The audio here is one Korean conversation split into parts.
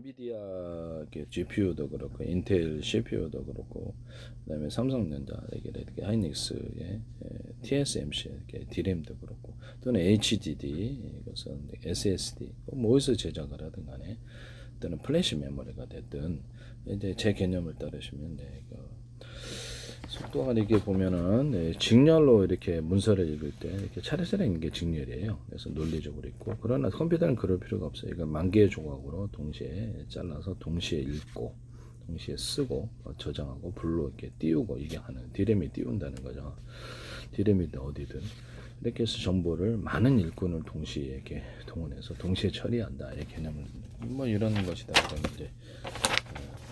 엔비디아 GPU도 그렇고 인텔 CPU도 그렇고 그다음에 삼성전자 이렇게 하이닉스의 TSMC 이렇게 D램도 그렇고 또는 HDD 이것은 SSD 뭐에서 제작을 하든 간에 또는 플래시 메모리가 됐든 이제 제 개념을 따르시면 속도가 이렇게 보면은 직렬로 이렇게 문서를 읽을 때 이렇게 차례차례 읽는 게 직렬이에요. 그래서 논리적으로 있고 그러나 컴퓨터는 그럴 필요가 없어요. 이건 만 개의 조각으로 동시에 잘라서 동시에 읽고 동시에 쓰고 저장하고 불로 이렇게 띄우고 이게 하는 디램이 띄운다는 거죠. 디램이 어디든 이렇게 해서 정보를 많은 일꾼을 동시에 이렇게 동원해서 동시에 처리한다. 이 개념을 뭐 이런 것이다. 그러면 이제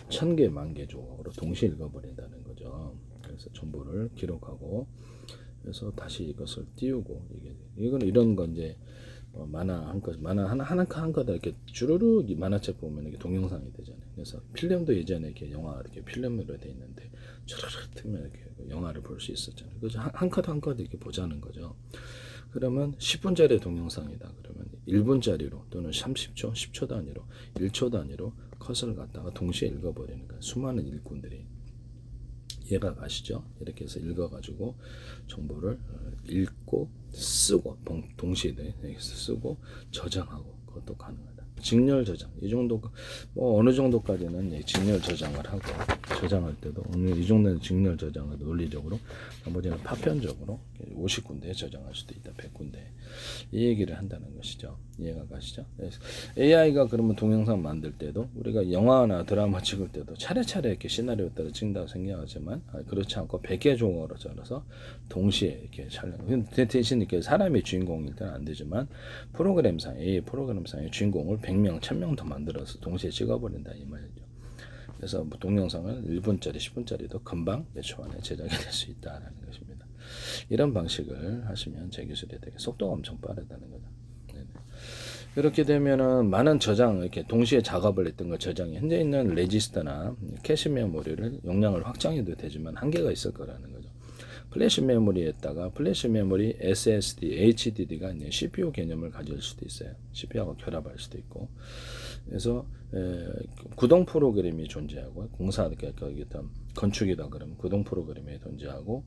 1000개, 만 개 조각으로 동시에 읽어버린다는 거죠. 그래서 정보를 기록하고 그래서 다시 이것을 띄우고 이건 이런 건 이제 만화 한 컷, 만화 한 컷 이렇게 주르륵 만화책 보면 이게 동영상이 되잖아요. 그래서 필름도 예전에 이렇게 영화 이렇게 필름으로 돼 있는데 주르륵 틀면 이렇게 영화를 볼 수 있었잖아요. 그래서 한 컷 한 컷 이렇게 보자는 거죠. 그러면 10분짜리 동영상이다. 그러면 1분짜리로 또는 30초, 10초 단위로, 1초 단위로 컷을 갖다가 동시에 읽어버리는 거예요. 수많은 일꾼들이. 이해가 가시죠? 이렇게 해서 읽어가지고 정보를 읽고 쓰고 동시에 쓰고 저장하고 그것도 가능하다. 직렬 저장 이 정도 뭐 어느 정도까지는 직렬 저장을 하고 저장할 때도 이 정도는 직렬 저장을 논리적으로 나머지는 파편적으로 50군데 저장할 수도 있다. 100군데 이 얘기를 한다는 것이죠. 이해가 가시죠? AI가 그러면 동영상 만들 때도 우리가 영화나 드라마 찍을 때도 차례차례 이렇게 시나리오 따라 찍는다고 생각하지만 그렇지 않고 100개 종으로 잘라서 동시에 이렇게 촬영. 대신 이렇게 사람이 주인공일 때는 안 되지만 프로그램상의 주인공을 100명, 1000명 더 만들어서 동시에 찍어버린다 이 말이죠. 그래서 동영상을 1분짜리, 10분짜리도 금방 몇 초 안에 제작이 될 수 있다라는 것입니다. 이런 방식을 하시면 제 기술이 되게 속도가 엄청 빠르다는 거죠. 네네. 이렇게 되면은 많은 저장 이렇게 동시에 작업을 했던 거 저장이 현재 있는 레지스터나 캐시 메모리를 용량을 확장해도 되지만 한계가 있을 거라는 거죠. 플래시 메모리에다가 플래시 메모리 SSD, HDD가 있는 CPU 개념을 가질 수도 있어요. CPU하고 결합할 수도 있고. 그래서 구동 프로그램이 존재하고 공사 건축이다 그러면 구동 프로그램이 존재하고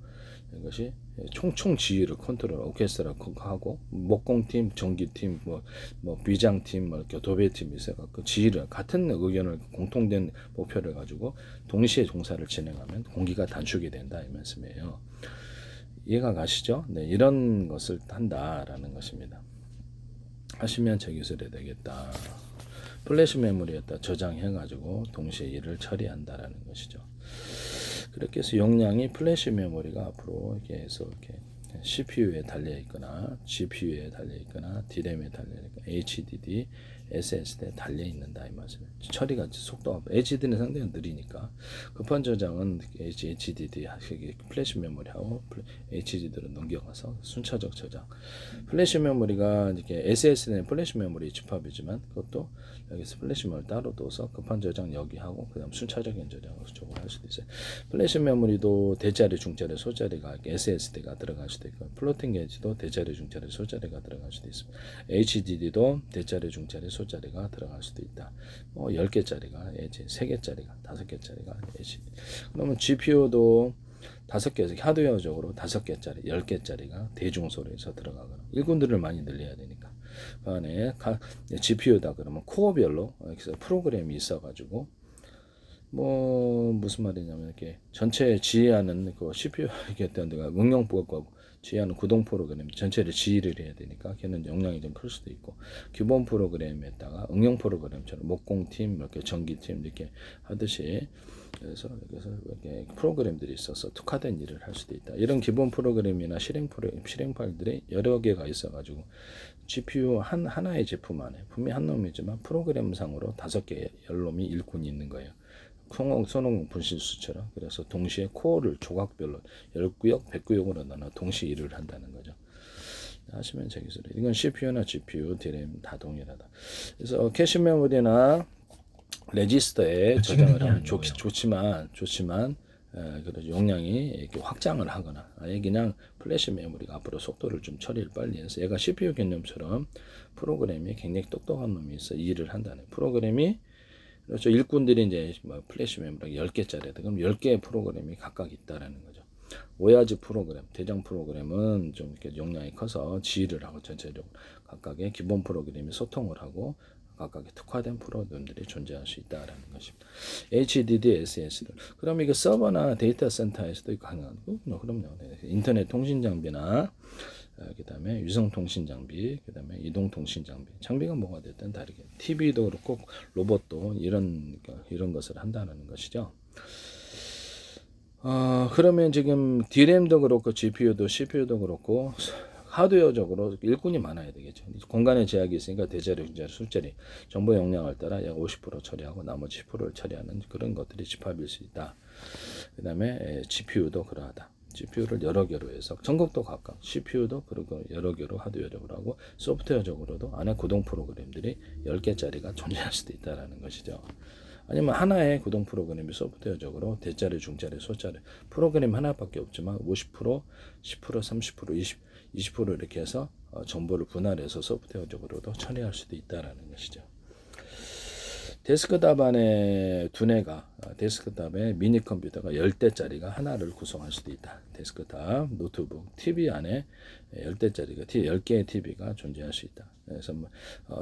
이것이 총총 지휘를 컨트롤 오케스트라 하고 목공팀, 전기팀, 뭐 비장팀, 뭐 도배팀이 있어갖고 지휘를 같은 의견을 공통된 목표를 가지고 동시에 종사를 진행하면 공기가 단축이 된다 이 말씀이에요. 이해가 가시죠? 네, 이런 것을 한다라는 것입니다. 하시면 제 기술이 되겠다. 플래시 메모리에다 저장해가지고 동시에 일을 처리한다라는 것이죠. 그렇게 해서 용량이 플래시 메모리가 앞으로 이렇게 해서 이렇게 CPU에 달려 있거나 GPU에 달려 있거나 D램에 달려 있거나 HDD, SSD에 달려 있는다 이 말씀이에요. 처리가 속도가 HDD는 상당히 느리니까 급한 저장은 HDD 플래시 메모리하고 HDD로 넘겨가서 순차적 저장. 플래시 메모리가 이렇게 SSD는 플래시 메모리 집합이지만 그것도 여기서 플래시 메모리 따로 둬서 급한 저장 여기 하고 그다음 순차적인 저장을 쪽으로 할 수도 있어요. 플래시 메모리도 대자리, 중자리, 소자리가 SSD가 들어갈 수도 있고 플로팅 게이지도 대자리, 중자리, 소자리가 들어갈 수도 있습니다. HDD도 대자리, 중자리, 소자리가 들어갈 수도 있다. 10개짜리가 HDD, 3개짜리가 5개짜리가 HDD. 그러면 GPU도 5개, 하드웨어적으로 5개짜리, 10개짜리가 대중소리에서 들어가거나 일꾼들을 많이 늘려야 되니까 그 안에 GPU다 그러면 코어별로 여기서 프로그램이 있어가지고 뭐 무슨 말이냐면 이렇게 전체 지휘하는 그 CPU 이게 어떤 데가 응용 보고하고 지휘하는 구동 프로그램 전체를 지휘를 해야 되니까 걔는 용량이 좀 클 수도 있고 기본 프로그램에다가 응용 프로그램처럼 목공팀 이렇게 전기팀 이렇게 하듯이 그래서 이렇게 프로그램들이 있어서 특화된 일을 할 수도 있다. 이런 기본 프로그램이나 실행 파일들이 여러 개가 있어가지고 GPU 하나의 제품 안에 분명히 한 놈이지만 프로그램상으로 5개 열놈이 일꾼이 있는 거예요. 손오공 분실수처럼. 그래서 동시에 코어를 조각별로 10구역, 100구역으로 나눠 동시에 일을 한다는 거죠. 하시면 되겠어요. 이건 CPU나 GPU, DRAM 다 동일하다. 그래서 캐시 메모리나 레지스터에 저장을 하면 좋지만 그래서 용량이 이렇게 확장을 하거나 아예 그냥 플래시 메모리가 앞으로 속도를 좀 처리를 빨리 해서 얘가 CPU 개념처럼 프로그램이 굉장히 똑똑한 놈이 있어 일을 한다는 프로그램이 그렇죠. 일꾼들이 이제 뭐 플래시 메모리 10개짜리다. 그럼 10개의 프로그램이 각각 있다라는 거죠. 오야지 프로그램, 대장 프로그램은 좀 이렇게 용량이 커서 지휘를 하고 전체적으로 각각의 기본 프로그램이 소통을 하고 각각의 특화된 프로그램들이 존재할 수 있다라는 것입니다. HDD, SSD. 그럼 이거 서버나 데이터 센터에서도 가능하고, 그럼요. 인터넷 통신 장비나 그다음에 위성 통신 장비, 그다음에 이동 통신 장비. 장비가 뭐가 됐든 다르게. TV도 그렇고 로봇도 이런 것을 한다는 것이죠. 그러면 지금 D램도 그렇고 GPU도 CPU도 그렇고 하드웨어적으로 일꾼이 많아야 되겠죠. 공간의 제약이 있으니까 대자리, 중자리, 술자리 정보 용량을 따라 약 50% 처리하고 나머지 10%를 처리하는 그런 것들이 집합일 수 있다. 그 다음에 GPU도 그러하다. GPU를 여러 개로 해서 전극도 각각 CPU도 그리고 여러 개로 하드웨어적으로 하고 소프트웨어적으로도 안에 구동 프로그램들이 10개짜리가 존재할 수도 있다는 것이죠. 아니면 하나의 구동 프로그램이 소프트웨어적으로 대자리, 중자리, 소자리 프로그램 하나밖에 없지만 50%, 10%, 30%, 20% 이렇게 해서 정보를 분할해서 소프트웨어적으로도 처리할 수도 있다는 것이죠. 데스크탑 안에 두뇌가 데스크탑에 미니 컴퓨터가 10대짜리가 하나를 구성할 수도 있다. 데스크탑, 노트북, TV 안에 10대짜리가 10개의 TV가 존재할 수 있다. 그래서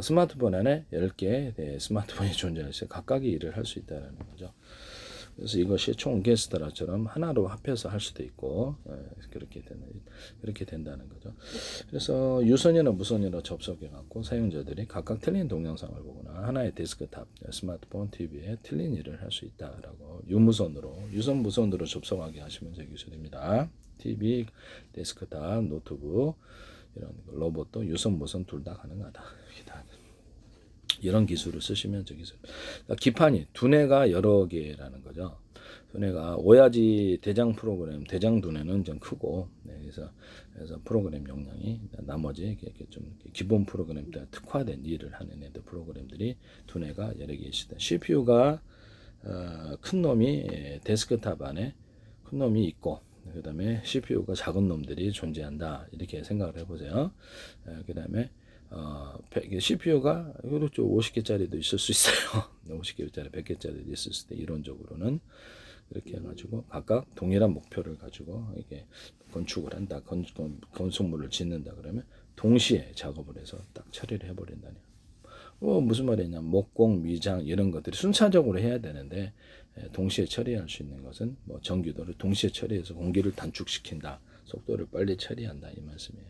스마트폰 안에 10개의 스마트폰이 존재할 수 있다. 각각의 일을 할 수 있다는 거죠. 그래서 이것이 총 오케스트라처럼 하나로 합해서 할 수도 있고 그렇게 된다는 거죠. 그래서 유선이나 무선으로 접속해 갖고 사용자들이 각각 틀린 동영상을 보거나 하나의 데스크탑, 스마트폰, TV에 틀린 일을 할 수 있다라고 유선 무선으로 접속하게 하시면 제 기술입니다. TV, 데스크탑, 노트북 이런 로봇도 유선 무선 둘 다 가능하다. 이런 기술을 쓰시면 저 기술. 그러니까 기판이 두뇌가 여러 개라는 거죠. 두뇌가 오야지 대장 프로그램, 대장 두뇌는 좀 크고, 그래서 프로그램 용량이 나머지 이렇게 좀 기본 프로그램 때 특화된 일을 하는 애들 프로그램들이 두뇌가 여러 개 있다. CPU가 큰 놈이 데스크탑 안에 큰 놈이 있고, 그다음에 CPU가 작은 놈들이 존재한다. 이렇게 생각을 해보세요. 그다음에 CPU가 그렇죠. 50개짜리도 있을 수 있어요. 50개짜리, 100개짜리도 있을 수 있어요. 이론적으로는 그렇게 해가지고 각각 동일한 목표를 가지고 이게 건축을 한다, 건축물을 짓는다 그러면 동시에 작업을 해서 딱 처리를 해버린다니. 무슨 말이냐, 목공, 미장 이런 것들이 순차적으로 해야 되는데 동시에 처리할 수 있는 것은 뭐 전기도를 동시에 처리해서 공기를 단축시킨다, 속도를 빨리 처리한다 이 말씀이에요.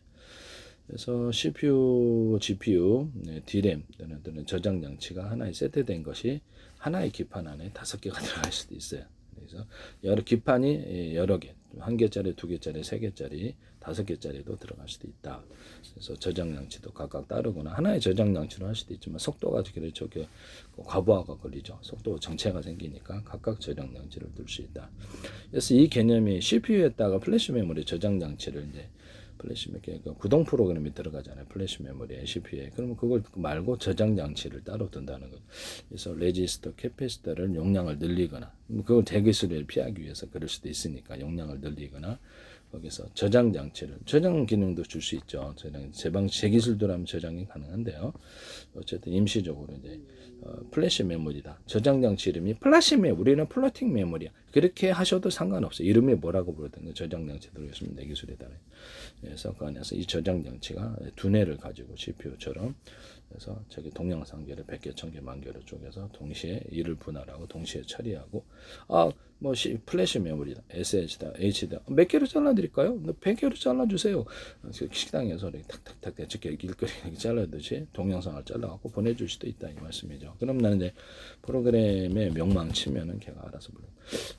그래서 CPU, GPU, D램 또는 저장 장치가 하나에 세트된 것이 하나의 기판 안에 5개가 들어갈 수도 있어요. 그래서 여러 기판이 여러 개, 1개짜리, 2개짜리, 3개짜리, 5개짜리도 들어갈 수도 있다. 그래서 저장 장치도 각각 따르거나 하나의 저장 장치로 할 수도 있지만 속도가 저기 과부하가 걸리죠. 속도 정체가 생기니까 각각 저장 장치를 둘 수 있다. 그래서 이 개념이 CPU에다가 플래시 메모리 저장 장치를 이제 플래시 메모리 구동 프로그램이 들어가잖아요. 플래시 메모리에 CPU에. 그러면 그걸 말고 저장 장치를 따로 둔다는 거죠. 그래서 레지스터, 캐패시터를 용량을 늘리거나 그걸 대기술을 피하기 위해서 그럴 수도 있으니까 용량을 늘리거나 거기서 저장 장치를 저장 기능도 줄 수 있죠. 제 기술대로 하면 저장이 가능한데요. 어쨌든 임시적으로 이제 플래시 메모리다. 저장 장치 이름이 플래시 메모리, 우리는 플로팅 메모리야. 그렇게 하셔도 상관없어요. 이름이 뭐라고 부르든 저장 장치 들어있으면 내 기술에 따라. 그래서 그 안에서 이 저장 장치가 두뇌를 가지고 CPU처럼 그래서 저기 동영상계를 100개, 1000개, 10,000개를 쪼개서 동시에 일을 분할하고 동시에 처리하고 플래시 메모리다, SSD다, HD다 몇 개로 잘라드릴까요? 100개로 잘라주세요. 식당에서 이렇게 탁탁탁 대책게 길거리 잘라듯이 동영상을 잘라갖고 보내줄 수도 있다 이 말씀이죠. 그럼 나는 이제 프로그램에 명망 치면은 걔가 알아서 불러.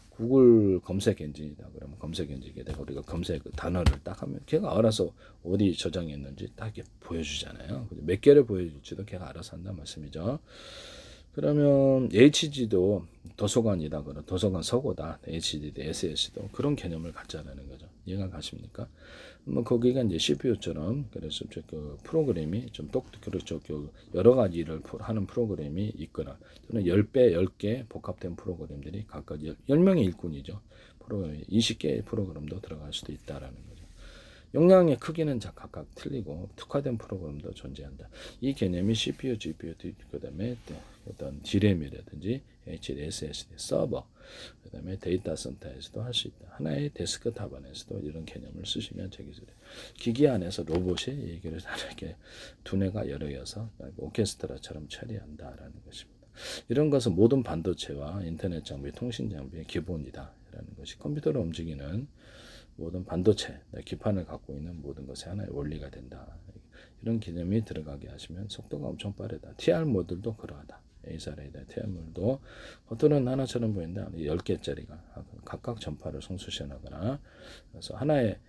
구글 검색 엔진이다 그러면 검색 엔진에 내가 우리가 검색 단어를 딱 하면 걔가 알아서 어디 저장했는지 딱 이렇게 보여주잖아요. 몇 개를 보여줄지도 걔가 알아서 한다는 말씀이죠. 그러면 HD도 도서관이다 그러 도서관 서고다, HD도 SS도 그런 개념을 갖자라는 거죠. 이해가 가십니까? 뭐 거기가 이제 CPU처럼 그래서 그 프로그램이 좀 그렇죠. 여러 가지 일을 하는 프로그램이 있거나 또는 10배, 10개 복합된 프로그램들이 각각 10명의 일꾼이죠. 프로그램 20개의 프로그램도 들어갈 수도 있다라는 거죠. 용량의 크기는 각각 틀리고 특화된 프로그램도 존재한다. 이 개념이 CPU, GPU, 그다음에 어떤 D램이라든지 SSD 서버, 그다음에 데이터 센터에서도 할 수 있다. 하나의 데스크탑 안에서도 이런 개념을 쓰시면 되겠어요. 기기 안에서 로봇이 얘기를 이렇게 두뇌가 여러 여서 오케스트라처럼 처리한다라는 것입니다. 이런 것은 모든 반도체와 인터넷 장비, 통신 장비의 기본이다라는 것이 컴퓨터를 움직이는 모든 반도체, 기판을 갖고 있는 모든 것의 하나의 원리가 된다. 이런 개념이 들어가게 하시면 속도가 엄청 빠르다. TR 모듈도 그러하다. A사례이다. TR 모듈도 겉으로는 하나처럼 보이는데 10개짜리가 각각 전파를 송수시하거나 그래서 하나의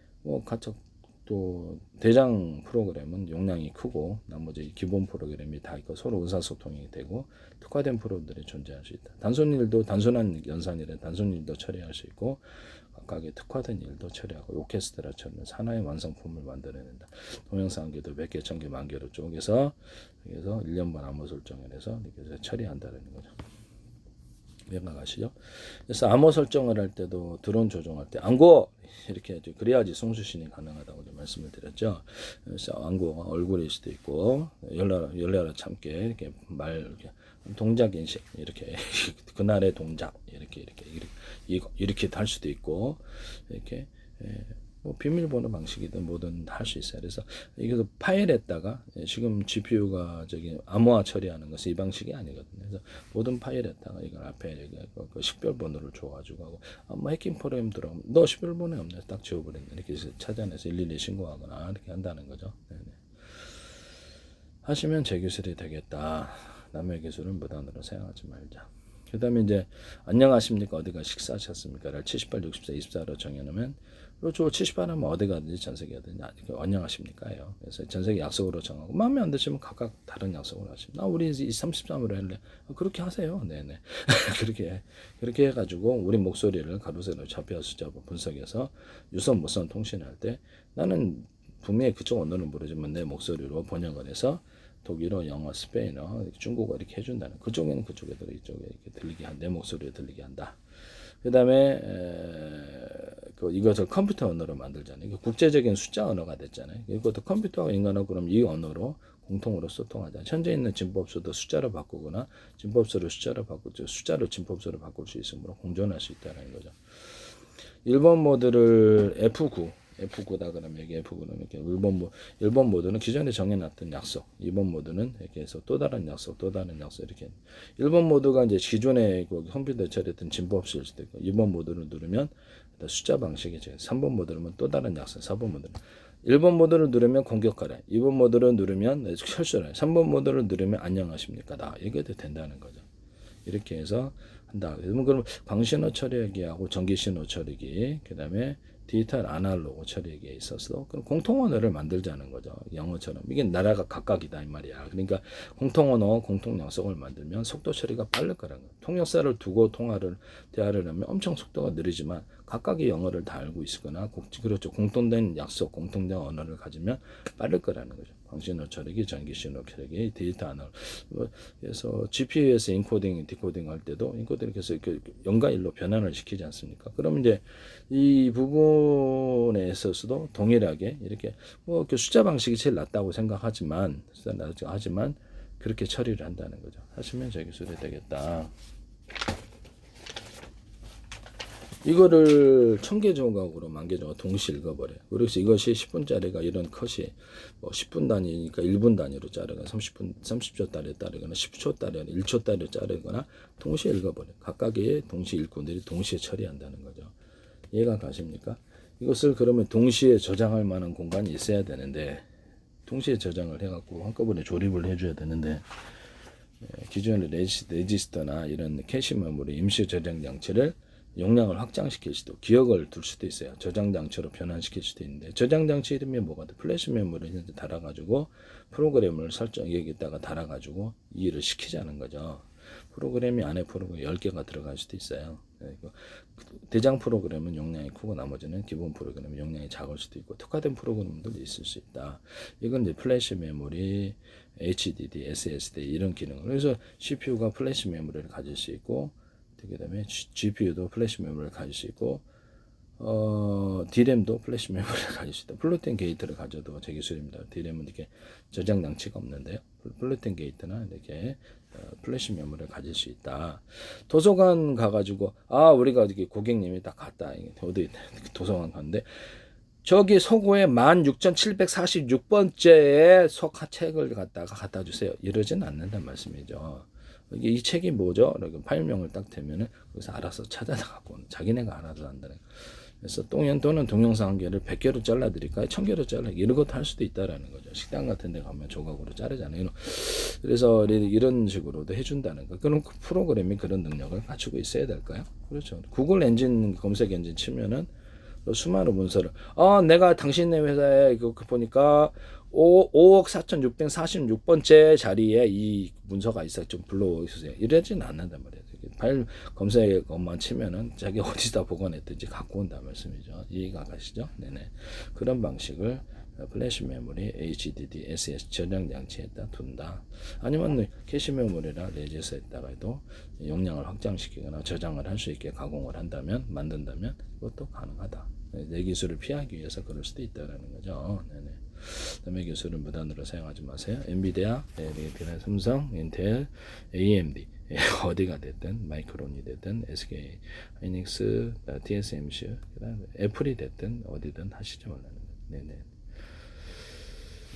각각 또 대장 프로그램은 용량이 크고 나머지 기본 프로그램이 다 있고 서로 의사소통이 되고 특화된 프로그램들이 존재할 수 있다. 단순한 연산이라 단순 일도 처리할 수 있고 각각의 특화된 일도 처리하고 오케스트라처럼 하나의 완성품을 만들어낸다. 동영상기도 몇 개, 천 개, 만 개로 쪼개서 그래서 1년 반 암호 설정을 해서 이렇게 처리한다는 거죠. 명확하시죠? 그래서 암호 설정을 할 때도 드론 조종할 때 안고 이렇게 그래야지 송수신이 가능하다고 말씀을 드렸죠. 그래서 안고 얼굴일 수도 있고 열려라 참깨 이렇게 이렇게 동작 인식 이렇게 그날의 동작 이렇게 할 수도 있고 이렇게 뭐 비밀번호 방식이든 뭐든 할 수 있어요. 그래서 이것도 파일에다가 지금 GPU가 암호화 처리하는 것은 이 방식이 아니거든요. 그래서 모든 파일에다가 이걸 앞에 그 식별번호를 줘가지고 하고 뭐 해킹 프로그램 들어가면 너 식별번호 없네 딱 지워버리네 이렇게 찾아내서 112 신고하거나 이렇게 한다는 거죠. 네네. 하시면 제 기술이 되겠다. 남의 기술은 무단으로 사용하지 말자. 그 다음에 이제 안녕하십니까 어디가 식사하셨습니까를 78, 64, 24로 정해놓으면 그렇죠. 78하면 어디 가든지 전세계 가든지 안녕하십니까요. 그래서 전세계 약속으로 정하고 마음에 안 드시면 각각 다른 약속으로 하십니다. 우리 33으로 할래. 그렇게 하세요. 네네. 그렇게 해가지고 우리 목소리를 가로세로 좌표 숫자 분석해서 유선 무선 통신할 때 나는 분명히 그쪽 언어는 모르지만 내 목소리로 번역을 해서 독일어, 영어, 스페인어, 중국어 이렇게 해준다는 그쪽에는 그쪽에 이쪽에 이렇게 들리게 한 내 목소리를 들리게 한다. 그 다음에 이것을 컴퓨터 언어로 만들잖아요. 국제적인 숫자 언어가 됐잖아요. 이것도 컴퓨터가 인간하고 그럼 이 언어로 공통으로 소통하자. 현재 있는 진법수도 숫자로 바꾸거나 진법수를 숫자로 바꾸죠. 숫자로 진법수로 바꿀 수 있으므로 공존할 수 있다는 거죠. 1번 모드를 F9다 그러면 여기 F9는 이렇게 1번 모드는 기존에 정해놨던 약속, 2번 모드는 이렇게 해서 또 다른 약속 이렇게 1번 모드가 이제 기존에 컴퓨터에 처리했던 진법수일 수도 있고 2번 모드를 누르면 숫자 방식이죠. 3번 모드는 또 다른 약속, 4번 모드는 1번 모드를 누르면 공격하래, 2번 모드를 누르면 철수래, 3번 모드를 누르면 안녕하십니까 다 이게 된다는 거죠. 이렇게 해서 한다. 그럼 광신호 처리기하고 전기신호 처리기, 그 다음에 디지털 아날로그 처리기에 있어서 그럼 공통언어를 만들자는 거죠. 영어처럼. 이게 나라가 각각이다 이 말이야. 그러니까 공통언어, 공통약속을 만들면 속도 처리가 빠를 거라는 거예요. 통역사를 두고 대화를 하면 엄청 속도가 느리지만 각각의 영어를 다 알고 있거나 그렇죠. 공통된 약속, 공통된 언어를 가지면 빠를 거라는 거죠. 광신호 처리기, 전기신호 처리기, 디지털 아날로그. 그래서 GPU에서 인코딩, 디코딩 할 때도 인코딩을 계속 영과 일로 변환을 시키지 않습니까? 그러면 이제 이 부분에 있어서도 동일하게 이렇게 그 숫자 방식이 제일 낫다고 생각하지만 그렇게 처리를 한다는 거죠. 하시면 저 기술이 되겠다. 이거를 1000개 조각으로 10,000개 조각 동시에 읽어버려요. 그래서 이것이 10분짜리가 이런 컷이 10분 단위니까 1분 단위로 자르거나 30초 단위로 자르거나 10초 단위로 1초 단위로 자르거나 동시에 읽어버려요. 각각의 동시에 읽고 동시에 처리한다는 거죠. 이해가 가십니까? 이것을 그러면 동시에 저장할 만한 공간이 있어야 되는데 동시에 저장을 해갖고 한꺼번에 조립을 해줘야 되는데 기존의 레지스터나 이런 캐시 메모리 임시 저장 장치를 용량을 확장시킬 수도 기억을 둘 수도 있어요. 저장 장치로 변환시킬 수도 있는데 저장 장치 이름이 뭐가 돼? 플래시 메모리를 달아가지고 프로그램을 여기다가 달아가지고 이해를 시키자는 거죠. 프로그램이 안에 프로그램 10개가 들어갈 수도 있어요. 대장 프로그램은 용량이 크고 나머지는 기본 프로그램은 용량이 작을 수도 있고 특화된 프로그램도 있을 수 있다. 이건 이제 플래시 메모리, HDD, SSD 이런 기능을 그래서 CPU가 플래시 메모리를 가질 수 있고 그 다음에 GPU도 플래시 메모리를 가질 수 있고 D램도 플래시 메모리를 가질 수 있다. 플루텐 게이트를 가져도 제 기술입니다. D램은 이렇게 저장 장치가 없는데요. 플루텐 게이트나 이렇게 플래시 메모리를 가질 수 있다. 도서관 가가지고 우리가 어디 고객님이 딱 갔다 어디 도서관 갔는데 저기 서고에 16,746번째에 책을 갖다 주세요. 이러진 않는단 말씀이죠. 이 책이 뭐죠? 이렇게 파일명을 딱 대면은 거기서 알아서 찾아다 갖고 자기네가 알아서 한다는. 그래서 똥연 또는 동영상 한 개를 100개로 잘라드릴까요? 1000개로 이런 것도 할 수도 있다라는 거죠. 식당 같은 데 가면 조각으로 자르잖아요. 그래서 이런 식으로도 해준다는 거. 그럼 그 프로그램이 그런 능력을 갖추고 있어야 될까요? 그렇죠. 구글 엔진 검색 엔진 치면은 수많은 문서를 내가 당신네 회사에 보니까 5억 4,646번째 자리에 이 문서가 있어 좀 불러주세요. 이러지는 않는단 말이에요. 파일 검색어만 치면은 자기 어디다 보관했든지 갖고 온다 말씀이죠. 이해가 가시죠? 네네. 그런 방식을 플래시 메모리, HDD, SS 저장 장치에다 둔다. 아니면 캐시 메모리나 레지스에다가도 용량을 확장시키거나 저장을 할 수 있게 가공을 한다면, 만든다면 그것도 가능하다. 내 기술을 피하기 위해서 그럴 수도 있다라는 거죠. 네네. 남의 기술을 무단으로 사용하지 마세요. 엔비디아, 삼성, 인텔, AMD 어디가 됐든 마이크론이 됐든 SK 하이닉스, TSMC, 애플이 됐든 어디든 하시죠. 네네.